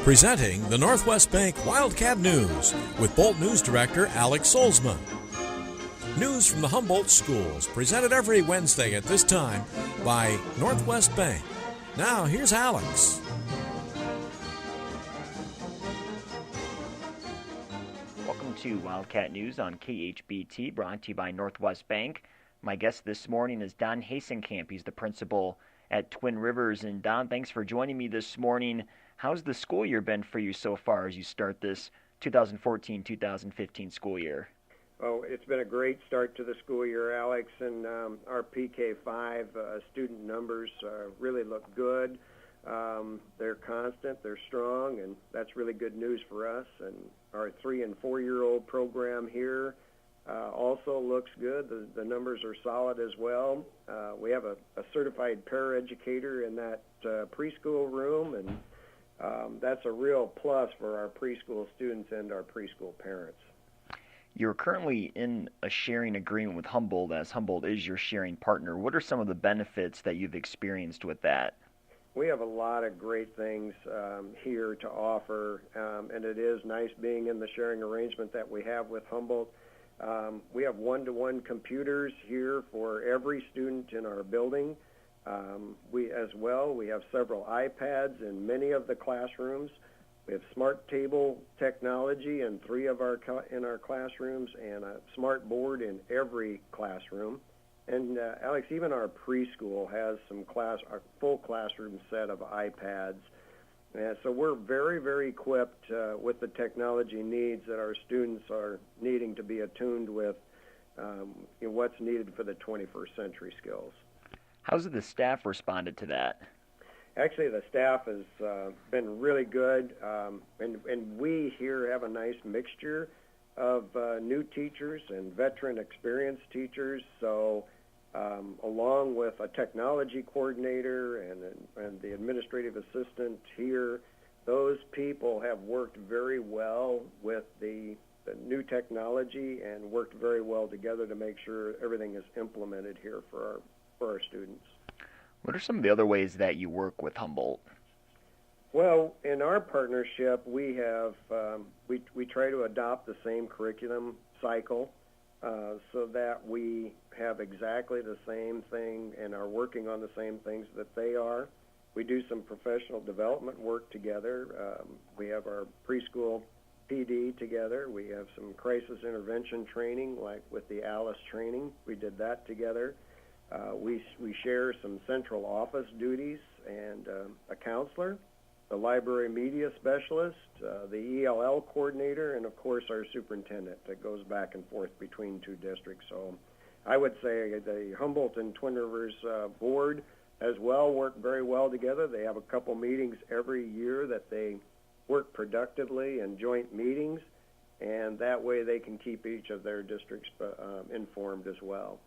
Presenting the Northwest Bank Wildcat News with Bolt News Director Alex Solzma. News from the Humboldt schools presented every Wednesday at this time by Northwest Bank. Now here's Alex. Welcome to Wildcat News on KHBT, brought to you by Northwest Bank. My guest this morning is Don Hasenkamp. He's the principal at Twin Rivers. And Don, thanks for joining me this morning. How's the school year been for you so far as you start this 2014-2015 school year? Oh, it's been a great start to the school year, Alex, and our PK5 student numbers really look good. They're constant, they're strong, and that's really good news for us. And our 3- and 4-year-old program here also looks good. The numbers are solid as well. We have a certified paraeducator in that preschool room, and that's a real plus for our preschool students and our preschool parents. You're currently in a sharing agreement with Humboldt, as Humboldt is your sharing partner. What are some of the benefits that you've experienced with that? We have a lot of great things here to offer, and it is nice being in the sharing arrangement that we have with Humboldt. We have one-to-one computers here for every student in our building. We have several iPads in many of the classrooms. We have smart table technology in 3 of our classrooms, and a smart board in every classroom. And Alex, even our preschool has a full classroom set of iPads. So we're very, very equipped with the technology needs that our students are needing to be attuned with what's needed for the 21st century skills. How's the staff responded to that? Actually, the staff has been really good, and we here have a nice mixture of new teachers and veteran experienced teachers. So along with a technology coordinator and the administrative assistant here, those people have worked very well with the new technology and worked very well together to make sure everything is implemented here for our students. What are some of the other ways that you work with Humboldt? Well, in our partnership, we have we try to adopt the same curriculum cycle so that we have exactly the same thing and are working on the same things that they are. We do some professional development work together. We have our preschool PD together. We have some crisis intervention training, like with the ALICE training. We did that together. We share some central office duties and a counselor, the library media specialist, the ELL coordinator, and of course our superintendent that goes back and forth between 2 districts. So I would say the Humboldt and Twin Rivers board as well work very well together. They have a couple meetings every year that they work productively in joint meetings, and that way they can keep each of their districts informed as well.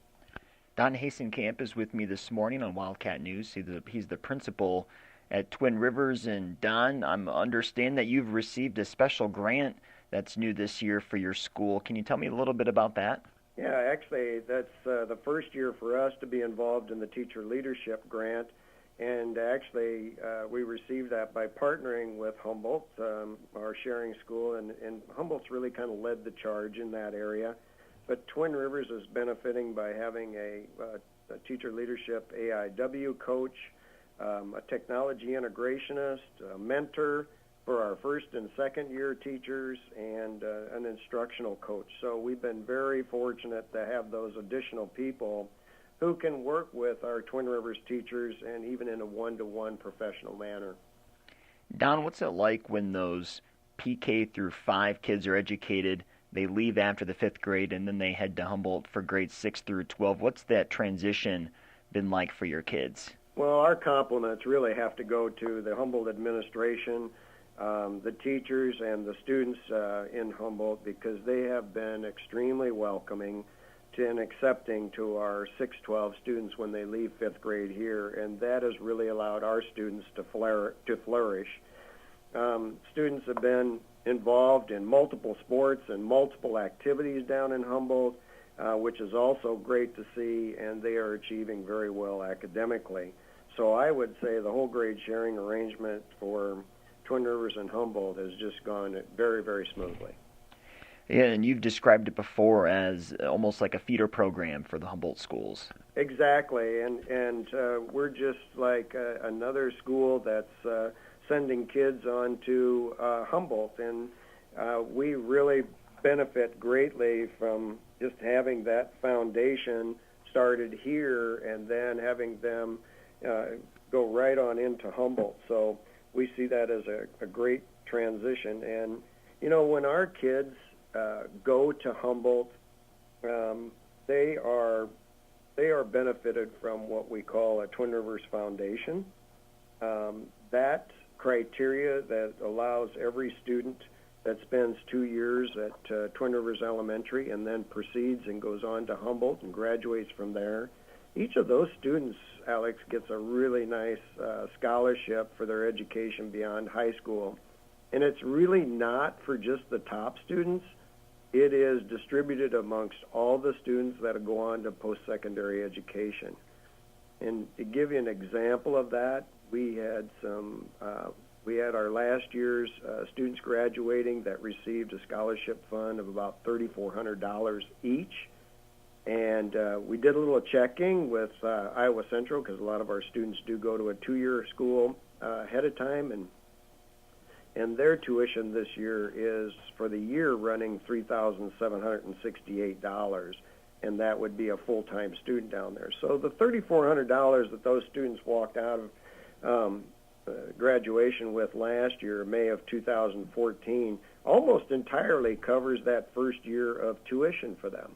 Don Hasenkamp is with me this morning on Wildcat News. He's the principal at Twin Rivers. And Don, I understand that you've received a special grant that's new this year for your school. Can you tell me a little bit about that? Yeah, actually, that's the first year for us to be involved in the Teacher Leadership Grant. And actually, we received that by partnering with Humboldt, our sharing school. And Humboldt's really kind of led the charge in that area. But Twin Rivers is benefiting by having a teacher leadership AIW coach, a technology integrationist, a mentor for our first and second year teachers, and an instructional coach. So we've been very fortunate to have those additional people who can work with our Twin Rivers teachers and even in a one-to-one professional manner. Don, what's it like when those PK through 5 kids are educated? They leave after the 5th grade, and then they head to Humboldt for grades 6 through 12. What's that transition been like for your kids? Well, our compliments really have to go to the Humboldt administration, the teachers, and the students in Humboldt, because they have been extremely welcoming and accepting to our 6-12 students when they leave 5th grade here, and that has really allowed our students to flourish. Students have been involved in multiple sports and multiple activities down in Humboldt, which is also great to see, and they are achieving very well academically. So I would say the whole grade sharing arrangement for Twin Rivers and Humboldt has just gone very, very smoothly. Yeah, and you've described it before as almost like a feeder program for the Humboldt schools. Exactly, and we're just like another school that's sending kids on to Humboldt, and we really benefit greatly from just having that foundation started here and then having them go right on into Humboldt. So we see that as a great transition. And, you know, when our kids go to Humboldt, they are benefited from what we call a Twin Rivers Foundation. That criteria that allows every student that spends 2 years at Twin Rivers Elementary and then proceeds and goes on to Humboldt and graduates from there. Each of those students, Alex, gets a really nice scholarship for their education beyond high school. And it's really not for just the top students. It is distributed amongst all the students that go on to post-secondary education. And to give you an example of that, we had our last year's students graduating that received a scholarship fund of about $3,400 each. And we did a little checking with Iowa Central because a lot of our students do go to a 2-year school ahead of time, and their tuition this year is for the year running $3,768, and that would be a full-time student down there. So the $3,400 that those students walked out of graduation with last year, May of 2014, almost entirely covers that first year of tuition for them.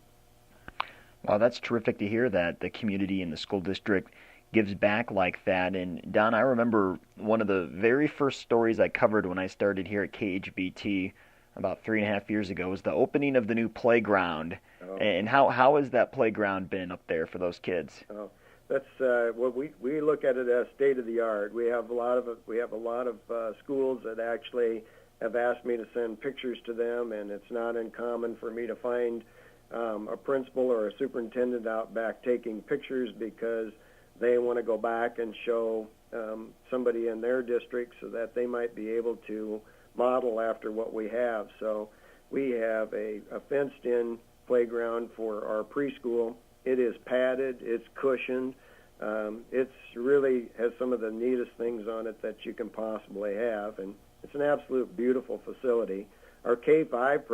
Wow, that's terrific to hear that the community and the school district gives back like that. And Don, I remember one of the very first stories I covered when I started here at KHBT about 3.5 years ago was the opening of the new playground. Oh. And how has that playground been up there for those kids? Oh, that's what we look at it as state of the art. We have a lot of schools that actually have asked me to send pictures to them, and it's not uncommon for me to find a principal or a superintendent out back taking pictures because they want to go back and show somebody in their district so that they might be able to model after what we have. So we have a fenced-in playground for our preschool. It is padded, it's cushioned. It's really has some of the neatest things on it that you can possibly have, and it's an absolute beautiful facility. Our K-5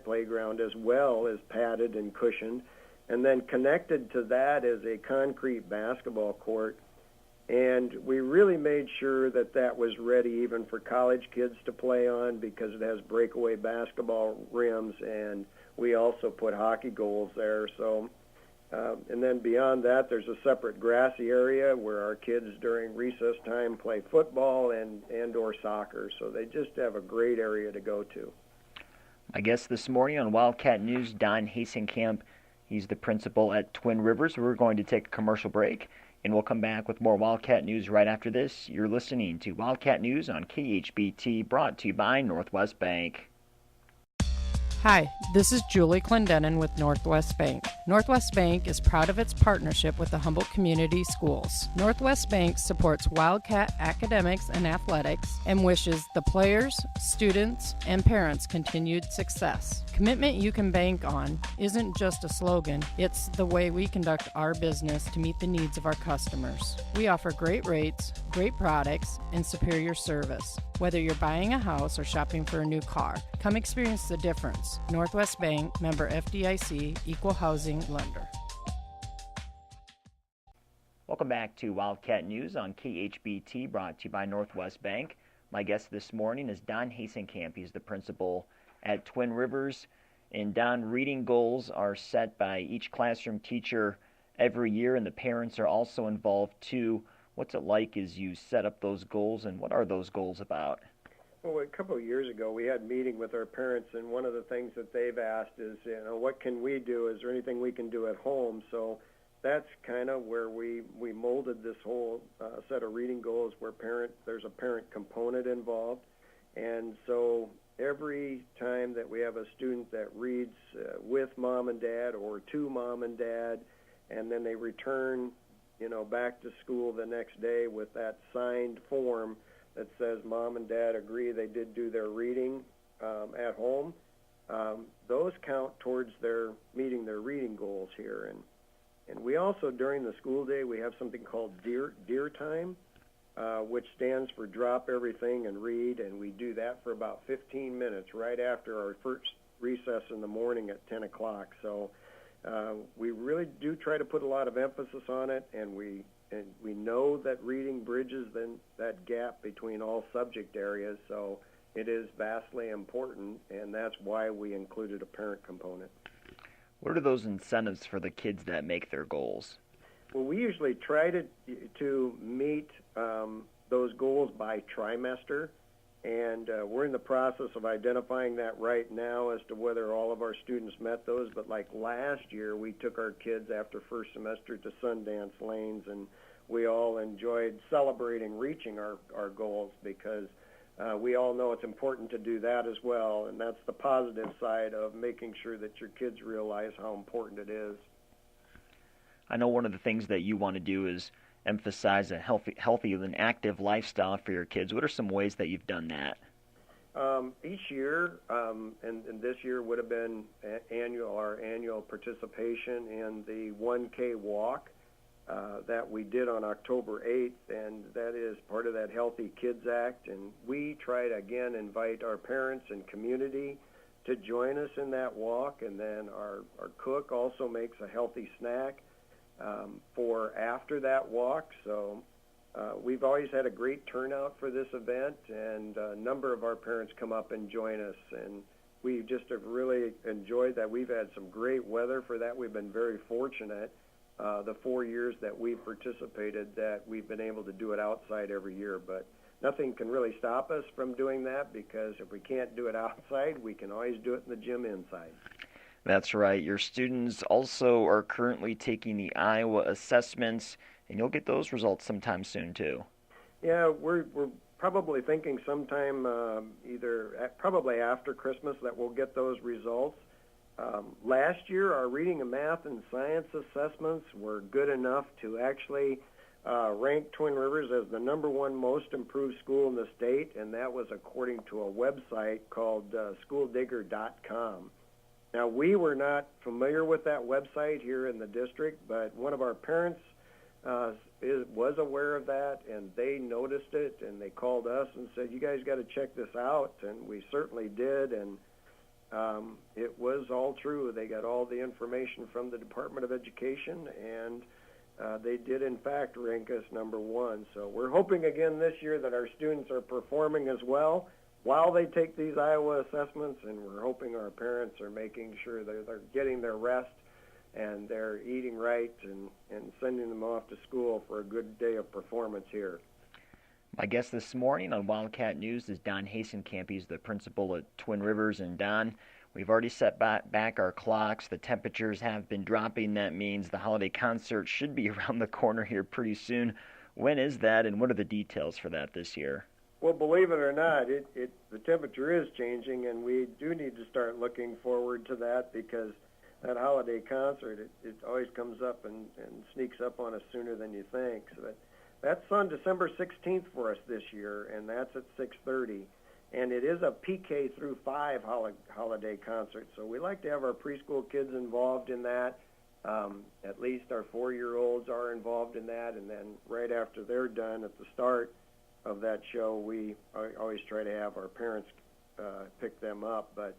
playground as well is padded and cushioned, and then connected to that is a concrete basketball court. And we really made sure that that was ready even for college kids to play on because it has breakaway basketball rims, and we also put hockey goals there. So, and then beyond that, there's a separate grassy area where our kids during recess time play football and or soccer. So they just have a great area to go to. My guest this morning on Wildcat News, Don Hasenkamp. He's the principal at Twin Rivers. We're going to take a commercial break, and we'll come back with more Wildcat News right after this. You're listening to Wildcat News on KHBT, brought to you by Northwest Bank. Hi, this is Julie Clendenin with Northwest Bank. Northwest Bank is proud of its partnership with the Humboldt Community Schools. Northwest Bank supports Wildcat academics and athletics and wishes the players, students, and parents continued success. Commitment you can bank on isn't just a slogan, it's the way we conduct our business to meet the needs of our customers. We offer great rates, great products, and superior service. Whether you're buying a house or shopping for a new car, come experience the difference. Northwest Bank, member FDIC, equal housing lender. Welcome back to Wildcat News on KHBT, brought to you by Northwest Bank. My guest this morning is Don Hasenkamp. He's the principal at Twin Rivers. And Don, reading goals are set by each classroom teacher every year, and the parents are also involved too. What's it like as you set up those goals, and what are those goals about? Well, a couple of years ago, we had a meeting with our parents, and one of the things that they've asked is, what can we do? Is there anything we can do at home? So that's kind of where we molded this whole set of reading goals where there's a parent component involved. And so every time that we have a student that reads with mom and dad or to mom and dad, and then they return back to school the next day with that signed form, that says mom and dad agree they did do their reading at home, those count towards their meeting their reading goals here. And we also, during the school day, we have something called Dear Time, which stands for Drop Everything and Read, and we do that for about 15 minutes right after our first recess in the morning at 10 o'clock. So we really do try to put a lot of emphasis on it, and we know that reading bridges that gap between all subject areas, so it is vastly important, and that's why we included a parent component. What are those incentives for the kids that make their goals? Well, we usually try to meet those goals by trimester, and we're in the process of identifying that right now as to whether all of our students met those. But like last year, we took our kids after first semester to Sundance Lanes, and we all enjoyed celebrating reaching our goals because we all know it's important to do that as well, and that's the positive side of making sure that your kids realize how important it is. I know one of the things that you want to do is emphasize a healthy and active lifestyle for your kids. What are some ways that you've done that? Each year, and this year would have been our annual participation in the 1K walk that we did on October 8th, and that is part of that Healthy Kids Act. And we try to, again, invite our parents and community to join us in that walk, and then our cook also makes a healthy snack for after that walk. So we've always had a great turnout for this event, and a number of our parents come up and join us, and we just have really enjoyed that. We've had some great weather for that. We've been very fortunate the 4 years that we've participated that we've been able to do it outside every year, but nothing can really stop us from doing that, because if we can't do it outside, we can always do it in the gym inside. That's right. Your students also are currently taking the Iowa assessments, and you'll get those results sometime soon, too. Yeah, we're probably thinking sometime probably after Christmas that we'll get those results. Last year, our reading and math and science assessments were good enough to actually rank Twin Rivers as the #1 most improved school in the state, and that was according to a website called schooldigger.com. Now, we were not familiar with that website here in the district, but one of our parents was aware of that, and they noticed it, and they called us and said, you guys got to check this out, and we certainly did, and it was all true. They got all the information from the Department of Education, and they did, in fact, rank us #1. So we're hoping again this year that our students are performing as well while they take these Iowa assessments, and we're hoping our parents are making sure that they're getting their rest and they're eating right and sending them off to school for a good day of performance here. My guest this morning on Wildcat News is Don Hasenkamp. He's the principal at Twin Rivers. And Don, we've already set back our clocks. The temperatures have been dropping. That means the holiday concert should be around the corner here pretty soon. When is that, and what are the details for that this year? Well, believe it or not, the temperature is changing, and we do need to start looking forward to that, because that holiday concert, it always comes up and sneaks up on us sooner than you think. So that's on December 16th for us this year, and that's at 6:30. And it is a PK through 5 holiday concert, so we like to have our preschool kids involved in that. At least our 4-year-olds are involved in that, and then right after they're done at the start of that show, we always try to have our parents pick them up. But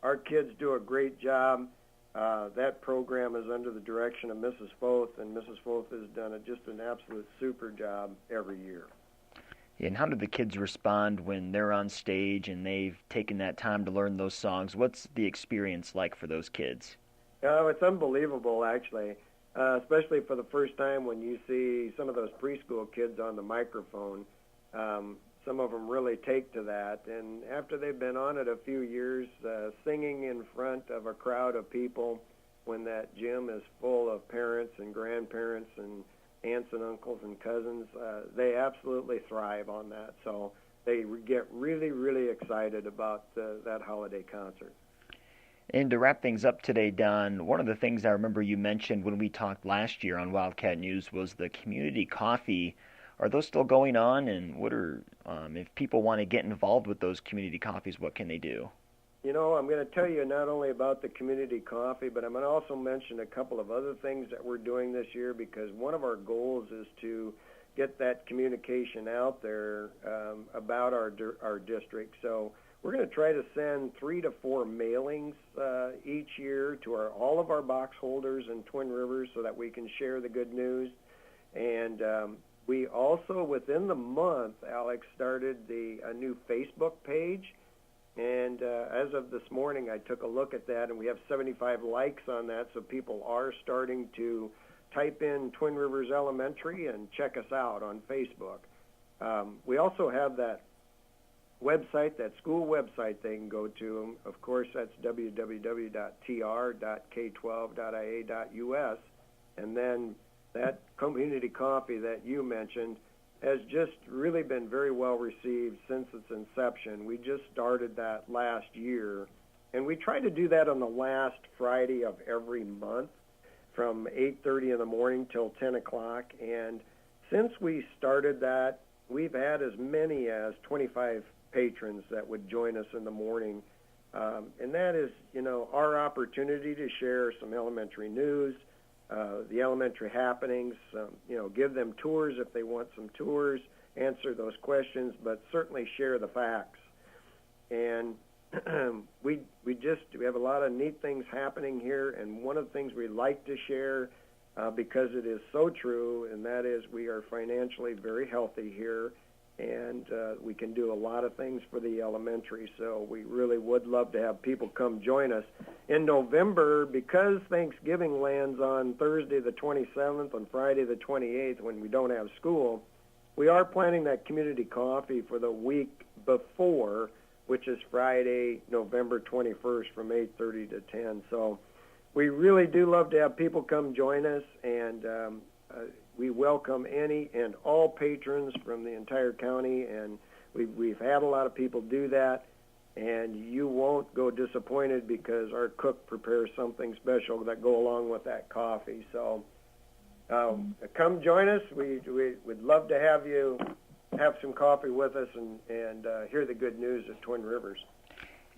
our kids do a great job. That program is under the direction of Mrs. Foth, and Mrs. Foth has done just an absolute super job every year. And how do the kids respond when they're on stage and they've taken that time to learn those songs? What's the experience like for those kids? Oh, it's unbelievable, actually, especially for the first time when you see some of those preschool kids on the microphone. Some of them really take to that, and after they've been on it a few years, singing in front of a crowd of people when that gym is full of parents and grandparents and aunts and uncles and cousins, they absolutely thrive on that. So they get really, really excited about that holiday concert. And to wrap things up today, Don, one of the things I remember you mentioned when we talked last year on Wildcat News was the community coffee Are those still going on? And what are if people want to get involved with those community coffees, what can they do? You know, I'm going to tell you not only about the community coffee, but I'm going to also mention a couple of other things that we're doing this year, because one of our goals is to get that communication out there about our district. So we're going to try to send 3 to 4 mailings each year to all of our box holders in Twin Rivers so that we can share the good news. And we also, within the month, Alex, started a new Facebook page. And as of this morning, I took a look at that, and we have 75 likes on that, so people are starting to type in Twin Rivers Elementary and check us out on Facebook. We also have that website, that school website they can go to. Of course, that's www.tr.k12.ia.us. And then that community coffee that you mentioned has just really been very well received since its inception. We just started that last year, and we try to do that on the last Friday of every month from 8:30 in the morning till 10 o'clock. And since we started that, we've had as many as 25 patrons that would join us in the morning. And that is, you know, our opportunity to share some elementary news, the elementary happenings, you know, give them tours if they want some tours, answer those questions, but certainly share the facts. And we have a lot of neat things happening here, and one of the things we like to share because it is so true, and that is we are financially very healthy here, and we can do a lot of things for the elementary, so we really would love to have people come join us. In November, because Thanksgiving lands on Thursday the 27th and Friday the 28th when we don't have school, we are planning that community coffee for the week before, which is Friday, November 21st from 8:30 to 10. So we really do love to have people come join us, and we welcome any and all patrons from the entire county, and we've had a lot of people do that, and you won't go disappointed because our cook prepares something special that go along with that coffee. So come join us. We'd love to have you have some coffee with us and hear the good news of Twin Rivers.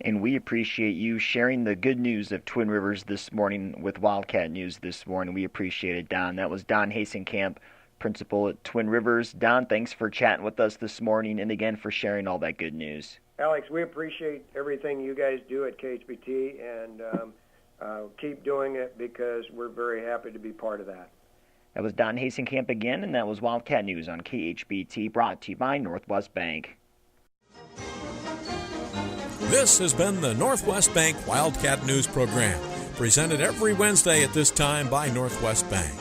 And we appreciate you sharing the good news of Twin Rivers this morning with Wildcat News this morning. We appreciate it, Don. That was Don Hasenkamp, principal at Twin Rivers. Don, thanks for chatting with us this morning, and again for sharing all that good news. Alex, we appreciate everything you guys do at KHBT, and keep doing it because we're very happy to be part of that. That was Don Hasenkamp again, and that was Wildcat News on KHBT, brought to you by Northwest Bank. This has been the Northwest Bank Wildcat News Program, presented every Wednesday at this time by Northwest Bank.